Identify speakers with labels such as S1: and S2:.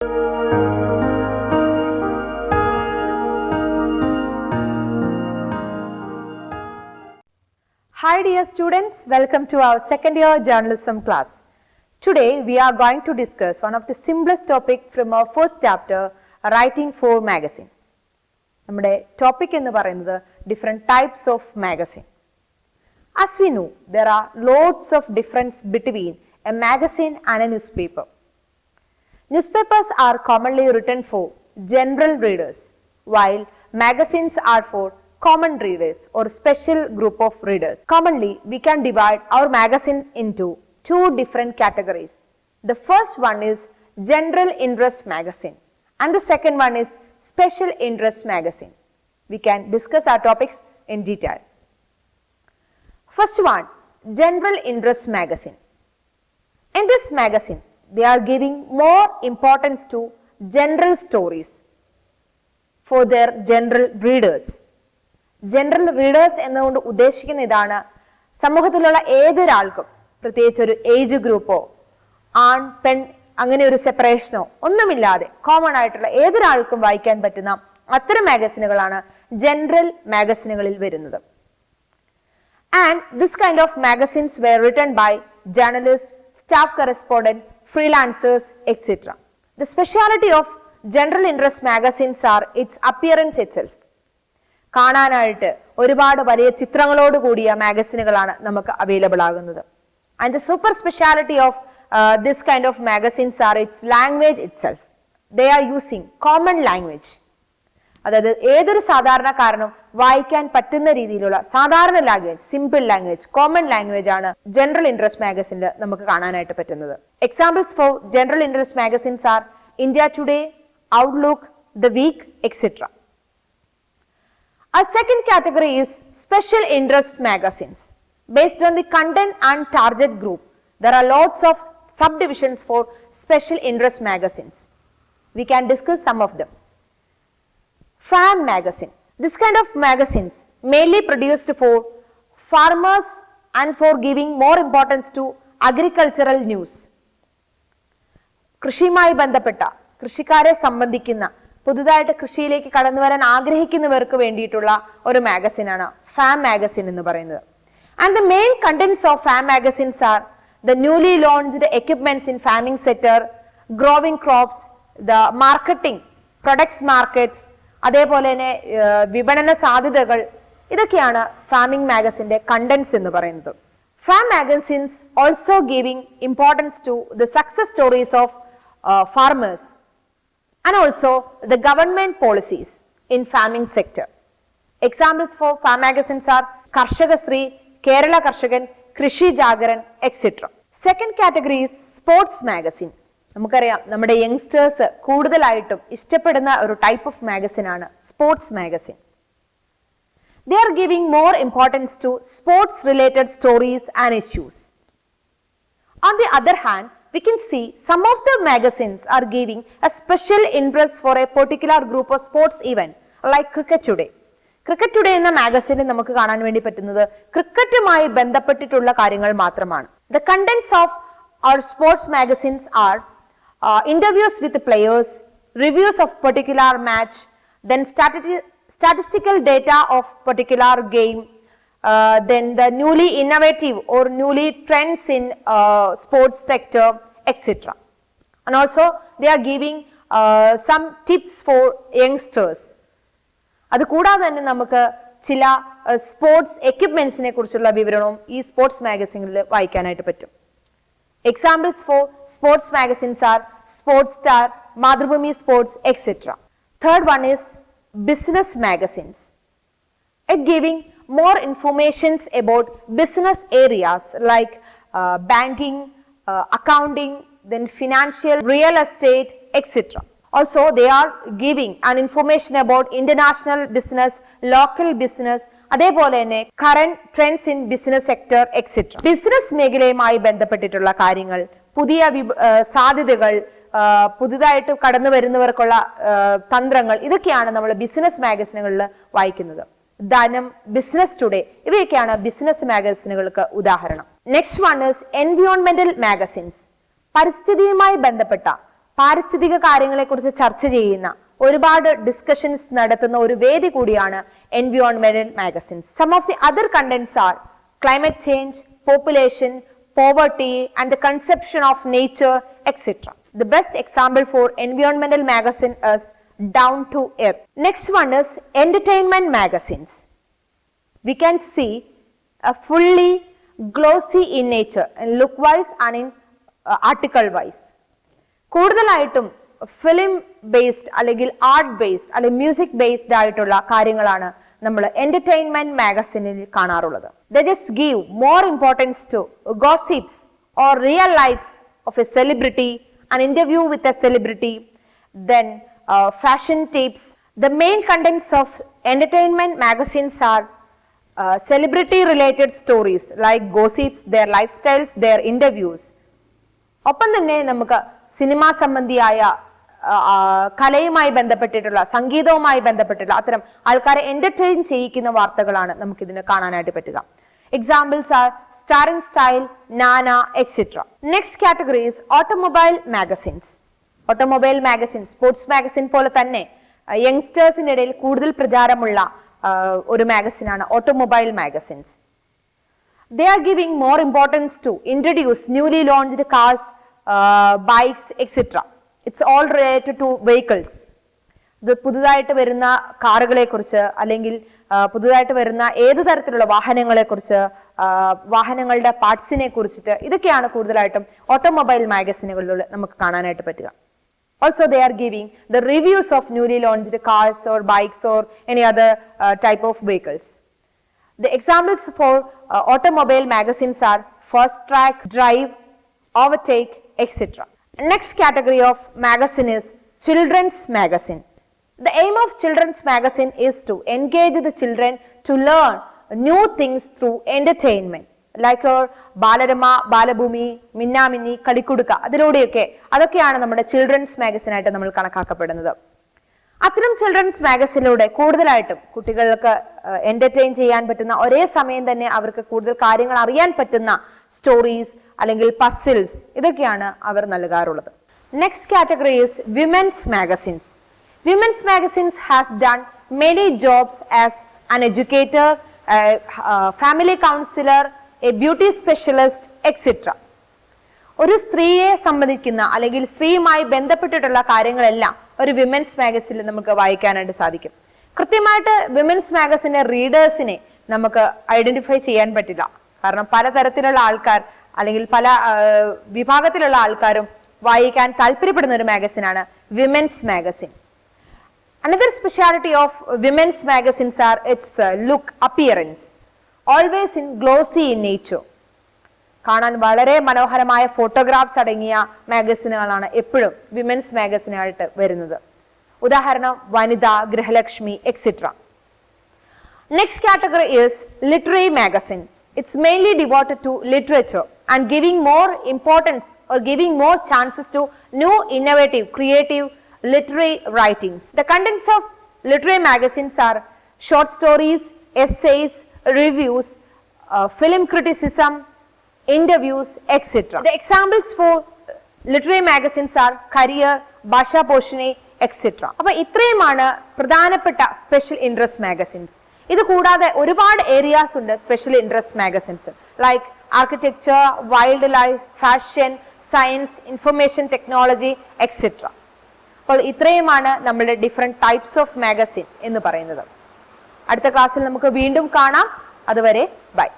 S1: Hi dear students, welcome to our second year journalism class. Today we are going to discuss one of the simplest topic from our first chapter, writing for magazine. നമ്മുടെ topic എന്ന് പറയുന്നത് different types of magazine. As we know, there are lots of difference between a magazine and a newspaper. Newspapers are commonly written for general readers, while magazines are for common readers or special group of readers. Commonly, we can divide our magazine into two different categories. The first one is general interest magazine and the second one is special interest magazine. We can discuss our topics in detail. First one, general interest magazine. In this magazine, they are giving more importance to general stories for their general readers. General readers എന്നുകൊണ്ട് ഉദ്ദേശിക്കുന്ന ഇതാണ്, സമൂഹത്തിലുള്ള ഏതൊരാൾക്കും, പ്രത്യേകിച്ച് ഒരു age ഗ്രൂപ്പോ ആൺ പെൺ അങ്ങനെ ഒരു സെപ്പറേഷനോ ഒന്നുമില്ലാതെ കോമൺ ആയിട്ടുള്ള ഏതൊരാൾക്കും വായിക്കാൻ പറ്റുന്ന അത്തരം മാഗസിനുകളാണ് ജനറൽ മാഗസിനുകളിൽ വരുന്നത്. And this kind of magazines were written by journalist, staff correspondent, freelancers etcetera. The speciality of general interest magazines are its appearance itself. കാണാനായിട്ട് ഒരുപാട് വലിയ ചിത്രങ്ങളോട് കൂടിയ മാഗസിനുകളാണ് നമുക്ക് അവൈലബിൾ ആകുന്നത്. And the super speciality of this kind of magazines are its language itself. They are using common language. അതായത് ഏതൊരു സാധാരണക്കാരനും വായിക്കാൻ പറ്റുന്ന രീതിയിലുള്ള സാധാരണ language, simple language, common language ആണ് ജനറൽ ഇൻട്രസ്റ്റ് മാഗസിനിൽ നമുക്ക് കാണാനായിട്ട് പറ്റുന്നത്. Examples for general interest magazines are India Today, Outlook, the Week, etcetera. A second category is special interest magazines. Based on the content and target group, there are lots of subdivisions for special interest magazines. We can discuss some of them. Farm magazine. This kind of magazines mainly produced for farmers and for giving more importance to agricultural news. കൃഷിയുമായി ബന്ധപ്പെട്ട, കൃഷിക്കാരെ സംബന്ധിക്കുന്ന, പുതുതായിട്ട് കൃഷിയിലേക്ക് കടന്നു വരാൻ ആഗ്രഹിക്കുന്നവർക്ക് വേണ്ടിയിട്ടുള്ള ഒരു മാഗസിനാണ് ഫാം മാഗസിൻ എന്ന് പറയുന്നത്. And the main contents of farm magazines are the newly launched equipments in farming sector, growing crops, the marketing, products markets, അതേപോലെ തന്നെ വിപണന സാധ്യതകൾ, ഇതൊക്കെയാണ് ഫാമിംഗ് മാഗസിന്റെ കണ്ടന്റ്സ് എന്ന് പറയുന്നത്. Farm magazines also giving importance to the success stories of farmers and also the government policies in farming sector. Examples for farm magazines are Karshakasri, Kerala Karshakan, Krishi Jagaran, etc. Second category is sports magazine. നമുക്കറിയാം നമ്മുടെ youngsters കൂടുതലായിട്ടും ഇഷ്ടപ്പെടുന്ന ഒരു type of magazine ആണ് sports magazine. They are giving more importance to sports related stories and issues. On the other hand, we can see some of the magazines are giving a special interest for a particular group of sports event like Cricket Today. Cricket Today എന്ന മാഗസിനിൽ നമുക്ക് കാണാൻ വേണ്ടി പറ്റുന്നത് ക്രിക്കറ്റുമായി ബന്ധപ്പെട്ടിട്ടുള്ള കാര്യങ്ങൾ മാത്രമാണ്. The contents of our sports magazines are interviews with the players, reviews of particular match, then statistical data of particular game, then the newly innovative or newly trends in sports sector, etc. And also they are giving some tips for youngsters. അത് കൂടാതെ തന്നെ നമുക്ക് ചില sports എക്യുപ്മെന്റ്സിനെ കുറിച്ചുള്ള വിവരണവും ഈ sports മാഗസിനിൽ വായിക്കാനായിട്ട് പറ്റും. Examples for sports magazines are Sports Star, Madhubhumi Sports, etc. Third one is business magazines. It giving more informations about business areas like banking, accounting, then financial, real estate, etc. Also, they are giving an information about international business, local business, അതേപോലെ തന്നെ current trends in business sector etcetera. Business മേഖലയുമായി ബന്ധപ്പെട്ടിട്ടുള്ള കാര്യങ്ങൾ, പുതിയ സാധ്യതകൾ, പുതുതായിട്ട് കടന്നു വരുന്നവർക്കുള്ള തന്ത്രങ്ങൾ, ഇതൊക്കെയാണ് നമ്മൾ ബിസിനസ് മാഗസിനുകളിൽ വായിക്കുന്നത്. ധനം, ബിസിനസ് ടുഡേ, ഇവയൊക്കെയാണ് ബിസിനസ് മാഗസിനുകൾക്ക് ഉദാഹരണം. നെക്സ്റ്റ് വൺ ഈസ് എൻവിയോൺമെന്റൽ മാഗസിൻസ്. പരിസ്ഥിതിയുമായി ബന്ധപ്പെട്ട പാരിസ്ഥിതിക കാര്യങ്ങളെക്കുറിച്ച് ചർച്ച ചെയ്യുന്ന ഒരുപാട് ഡിസ്കഷൻസ് നടത്തുന്ന ഒരു വേദി കൂടിയാണ് എൻവയോൺമെന്റൽ magazines. Some of the other contents are climate change, population, poverty and the conception of nature, etc. The best example for environmental magazine is Down to Earth. Next one is entertainment magazines. We can see a fully glossy in nature, in look wise and in article wise. കൂടുതലായിട്ടും film based അല്ലെങ്കിൽ art based അല്ലെങ്കിൽ music based ആയിട്ടുള്ള കാര്യങ്ങളാണ് നമ്മൾ entertainment മാഗസിനിൽ കാണാറുള്ളത്. They just give more importance to gossips or real lives of a celebrity, an interview with a celebrity, then fashion tips. The main contents of entertainment magazines are celebrity related stories like gossips, their lifestyles, their interviews. ഒപ്പം തന്നെ നമുക്ക് cinema സംബന്ധിയായ കലയുമായി ബന്ധപ്പെട്ടിട്ടുള്ള സംഗീതവുമായി ബന്ധപ്പെട്ടിട്ടുള്ള അത്തരം ആൾക്കാരെ entertain ചെയ്യിക്കുന്ന വാർത്തകളാണ് നമുക്ക് ഇതിന് കാണാനായിട്ട് പറ്റുക. Examples are star in style, Nana, etcetera. Next category is automobile magazines. Automobile magazine sports magazine പോലെ തന്നെ യങ്സ്റ്റേഴ്സിന്റെ ഇടയിൽ കൂടുതൽ പ്രചാരമുള്ള ഒരു മാഗസിനാണ് automobile magazines. They are giving more importance to introduce newly launched cars, bikes, etc. It's all related to vehicles. ഇത് പുതുതായിട്ട് വരുന്ന കാറുകളെ കുറിച്ച് അല്ലെങ്കിൽ പുതുതായിട്ട് വരുന്ന ഏത് തരത്തിലുള്ള വാഹനങ്ങളെ കുറിച്ച്, വാഹനങ്ങളുടെ പാർട്സിനെ കുറിച്ചിട്ട് ഇതൊക്കെയാണ് കൂടുതലായിട്ടും ഓട്ടോമൊബൈൽ മാഗസിനുകളിൽ നമുക്ക് കാണാനായിട്ട് പറ്റുക. Also they are giving the reviews of newly launched cars or bikes or any other type of vehicles. The examples for automobile magazines are Fast Track, Drive, Overtake, etc. Next category of magazine is children's magazine. The aim of children's magazine is to engage the children to learn new things through entertainment. Like our Balarama, Balabhumi, Minna Minni, Kalikuduka. അതൊക്കെയാണ് നമ്മുടെ children's magazine ആയിട്ട് നമ്മൾ കണക്കാക്കപ്പെടുന്നത്. അത്തരം children's മാഗസിനിലൂടെ കൂടുതലായിട്ടും കുട്ടികൾക്ക് entertain ചെയ്യാൻ പറ്റുന്ന, ഒരേ സമയം തന്നെ അവർക്ക് കൂടുതൽ കാര്യങ്ങൾ അറിയാൻ പറ്റുന്ന സ്റ്റോറീസ് അല്ലെങ്കിൽ പസിൽസ് ഇതൊക്കെയാണ് അവർ നൽകാറുള്ളത്. Next category is women's magazines. Women's magazines has done many jobs as an educator, family counsellor, a beauty specialist, etcetera. ഒരു സ്ത്രീയെ സംബന്ധിക്കുന്ന അല്ലെങ്കിൽ സ്ത്രീയുമായി ബന്ധപ്പെട്ടിട്ടുള്ള കാര്യങ്ങളെല്ലാം ഒരു വിമൻസ് മാഗസിനിൽ നമുക്ക് വായിക്കാനായിട്ട് സാധിക്കും. കൃത്യമായിട്ട് വിമൻസ് മാഗസിന്റെ റീഡേഴ്സിനെ നമുക്ക് ഐഡന്റിഫൈ ചെയ്യാൻ പറ്റില്ല. കാരണം പലതരത്തിലുള്ള ആൾക്കാർ അല്ലെങ്കിൽ പല വിഭാഗത്തിലുള്ള ആൾക്കാരും വായിക്കാൻ താല്പര്യപ്പെടുന്ന ഒരു മാഗസിനാണ് women's magazine. Another speciality of women's magazines are its look, appearance, always in glossy in nature. കാണാൻ വളരെ മനോഹരമായ ഫോട്ടോഗ്രാഫ്സ് അടങ്ങിയ മാഗസിനുകളാണ് എപ്പോഴും വിമൻസ് മാഗസിനായിട്ട് വരുന്നത്. ഉദാഹരണം Vanitha, Grihalakshmi, etcetera. Next category is literary magazines. It's mainly devoted to literature and giving more importance or giving more chances to new, innovative, creative literary writings. The contents of literary magazines are short stories, essays, reviews, film criticism, interviews, etc. The examples for literary magazines are Career, Bhasha Poshini, etc. അപ്പോൾ ഇത്രയുമാണ് പ്രധാനപ്പെട്ട special interest magazines. ഇത് കൂടാതെ ഒരുപാട് areas ഉണ്ട് special interest magazines, like architecture, wild life, fashion, science, information technology, etcetera. അപ്പോൾ ഇത്രയുമാണ് നമ്മുടെ ഡിഫറെന്റ് ടൈപ്സ് ഓഫ് മാഗസിൻ എന്ന് പറയുന്നത്. അടുത്ത ക്ലാസ്സിൽ നമുക്ക് വീണ്ടും കാണാം. അതുവരെ ബൈ.